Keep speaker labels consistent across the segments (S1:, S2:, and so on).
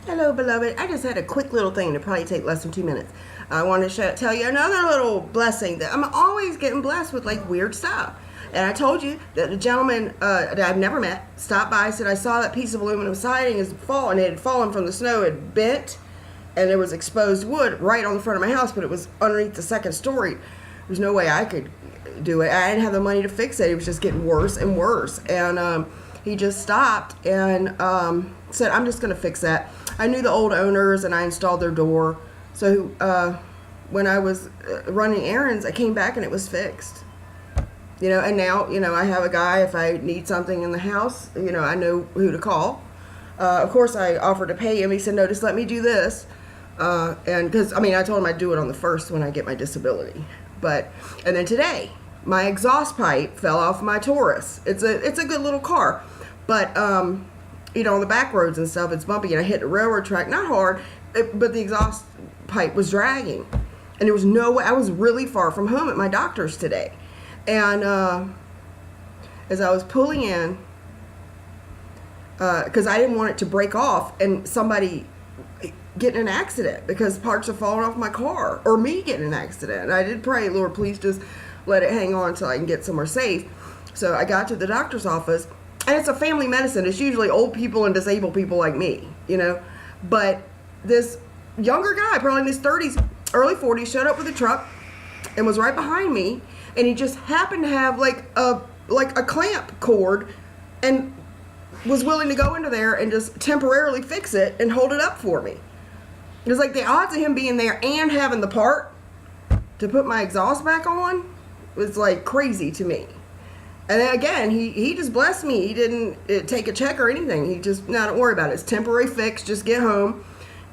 S1: Hello, beloved. I just had a quick little thing to probably take less than 2 minutes. I want to tell you another little blessing that I'm always getting blessed with, like weird stuff. And I told you that a gentleman that I've never met stopped by, said I saw that piece of aluminum siding is fallen. It had fallen from the snow, it had bent, and there was exposed wood right on the front of my house, but it was underneath the second story. There was no way I could do it. I didn't have the money to fix it. It was just getting worse and worse. And he just stopped and said, I'm just going to fix that. I knew the old owners and I installed their door. So when I was running errands, I came back and it was fixed. And now, I have a guy, if I need something in the house, I know who to call. Of course, I offered to pay him. He said, no, just let me do this. And because, I told him I'd do it on the 1st when I get my disability. And then today, my exhaust pipe fell off my Taurus. It's a good little car. But, on the back roads and stuff, it's bumpy. And I hit the railroad track, not hard, but the exhaust pipe was dragging. And there was no way. I was really far from home at my doctor's today. And as I was pulling in, because I didn't want it to break off and somebody get in an accident because parts are falling off my car, or me getting in an accident. And I did pray, Lord, please just let it hang on until I can get somewhere safe. So I got to the doctor's office, and it's a family medicine. It's usually old people and disabled people like me, But this younger guy, probably in his 30s, early 40s, showed up with a truck and was right behind me. And he just happened to have like a clamp cord and was willing to go into there and just temporarily fix it and hold it up for me. It was like the odds of him being there and having the part to put my exhaust back on was like crazy to me. And then again, he just blessed me. He didn't take a check or anything. He just, no, don't worry about it. It's temporary fix. Just get home.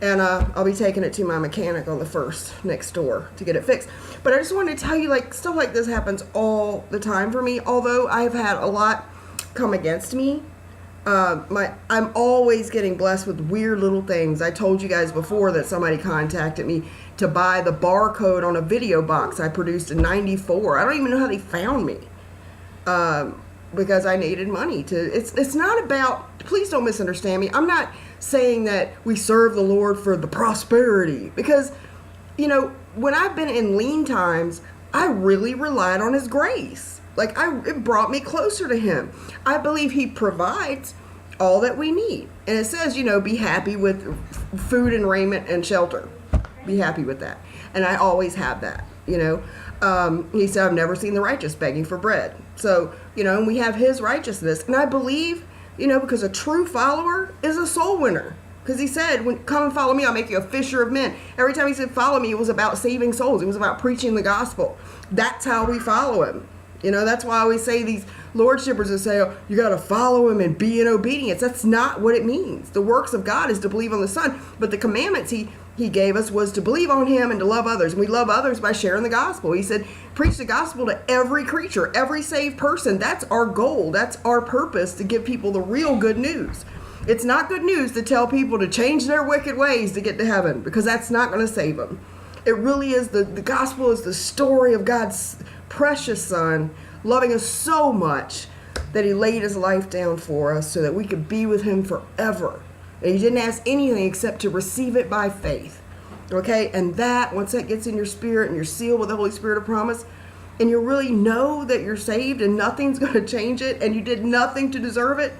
S1: And I'll be taking it to my mechanic on the 1st next door to get it fixed. But I just wanted to tell you, stuff like this happens all the time for me. Although I've had a lot come against me, I'm always getting blessed with weird little things. I told you guys before that somebody contacted me to buy the barcode on a video box I produced in '94. I don't even know how they found me. Because I needed money to. It's not about. Please don't misunderstand me. I'm not saying that we serve the Lord for the prosperity, because when I've been in lean times, I really relied on His grace. It brought me closer to Him. I believe He provides all that we need, and it says be happy with food and raiment and shelter. Be happy with that, and I always have that. He said, I've never seen the righteous begging for bread. So, and we have His righteousness. And I believe, because a true follower is a soul winner. Because He said, come and follow me, I'll make you a fisher of men. Every time He said follow me, it was about saving souls. It was about preaching the gospel. That's how we follow Him. That's why I always say these lordshippers that say, oh, you got to follow Him and be in obedience. That's not what it means. The works of God is to believe on the Son. But the commandments He gave us was to believe on Him and to love others. And we love others by sharing the gospel. He said, preach the gospel to every creature, every saved person. That's our goal. That's our purpose, to give people the real good news. It's not good news to tell people to change their wicked ways to get to heaven, because that's not going to save them. It really is, the gospel is the story of God's precious Son loving us so much that He laid His life down for us so that we could be with Him forever. And He didn't ask anything except to receive it by faith. Okay? And that, once that gets in your spirit and you're sealed with the Holy Spirit of promise, and you really know that you're saved and nothing's going to change it and you did nothing to deserve it,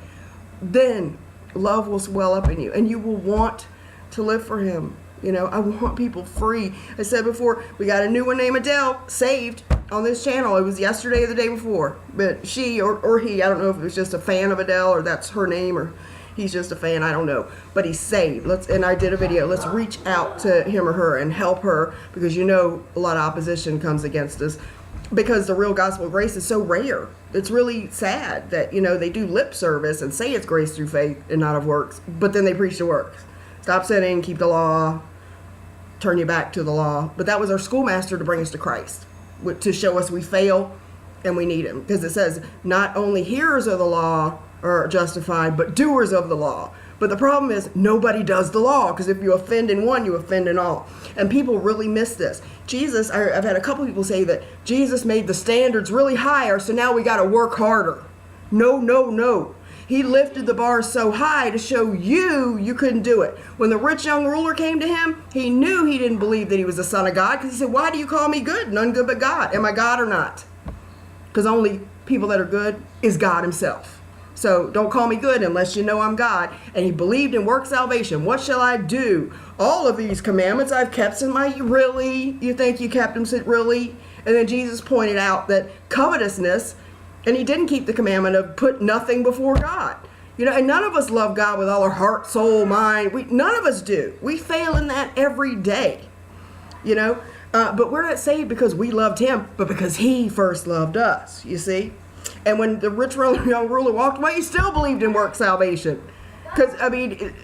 S1: then love will swell up in you and you will want to live for Him. I want people free. I said before, we got a new one named Adele, saved, on this channel. It was yesterday or the day before. But she or he, I don't know if it was just a fan of Adele or that's her name, or he's just a fan, I don't know. But he's saved. And I did a video. Let's reach out to him or her and help her, because a lot of opposition comes against us, because the real gospel of grace is so rare. It's really sad that, they do lip service and say it's grace through faith and not of works, but then they preach the works. Stop sinning, keep the law, turn you back to the law. But that was our schoolmaster to bring us to Christ, to show us we fail and we need Him. Because it says not only hearers of the law are justified, but doers of the law. But the problem is nobody does the law, because if you offend in one, you offend in all. And people really miss this. Jesus, I've had a couple people say that Jesus made the standards really higher, so now we got to work harder. No. He lifted the bar so high to show you couldn't do it. When the rich young ruler came to him, he knew he didn't believe that he was the son of God, because he said, why do you call me good? None good but God. Am I God or not? Because only people that are good is God himself. So don't call me good unless you know I'm God. And he believed in work salvation. What shall I do? All of these commandments I've kept in my, really? You think you kept them? Said, really? And then Jesus pointed out that covetousness, and he didn't keep the commandment of put nothing before God. You know, and none of us love God with all our heart, soul, mind. None of us do. We fail in that every day. You know, but we're not saved because we loved him, but because he first loved us, you see? And when the rich young ruler walked away, he still believed in work salvation. Because, I mean,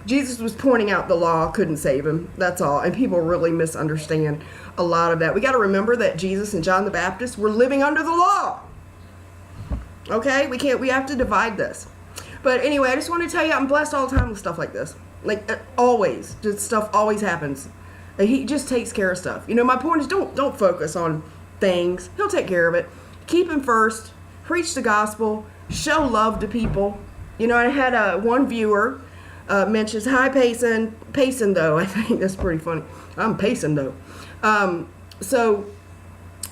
S1: Jesus was pointing out the law couldn't save him. That's all. And people really misunderstand a lot of that. We got to remember that Jesus and John the Baptist were living under the law. Okay? We have to divide this. But anyway, I just want to tell you, I'm blessed all the time with stuff like this. Like, always. Just stuff always happens. And he just takes care of stuff. You know, my point is don't focus on things. He'll take care of it. Keep him first. Preach the gospel. Show love to people. You know, I had one viewer mentions, hi, Payson though. I think that's pretty funny. I'm Payson though. So,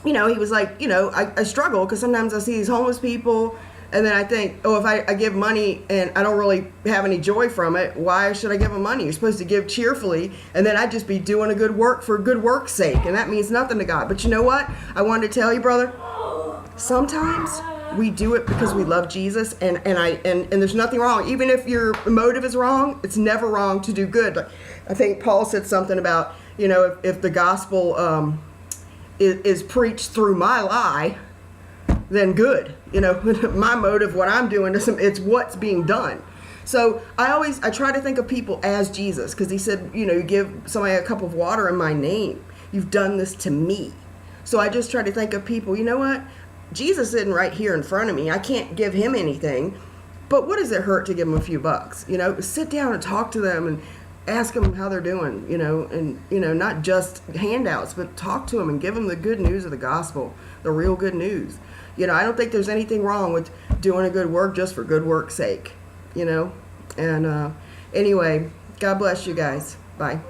S1: you know, he was like, you know, I struggle because sometimes I see these homeless people and then I think, oh, if I give money and I don't really have any joy from it, why should I give them money? You're supposed to give cheerfully, and then I'd just be doing a good work for good work's sake, and that means nothing to God. But you know what? I wanted to tell you, brother, sometimes we do it because we love Jesus, and there's nothing wrong. Even if your motive is wrong, it's never wrong to do good. Like, I think Paul said something about, you know, if the gospel is preached through my lie, then good. You know, my motive, what I'm doing, it's what's being done. So I try to think of people as Jesus, because he said, you know, you give somebody a cup of water in my name. You've done this to me. So I just try to think of people, you know what? Jesus isn't right here in front of me. I can't give him anything. But what does it hurt to give him a few bucks? You know, sit down and talk to them and ask them how they're doing, you know, and, you know, not just handouts, but talk to them and give them the good news of the gospel, the real good news. You know, I don't think there's anything wrong with doing a good work just for good work's sake, you know. And anyway, God bless you guys. Bye.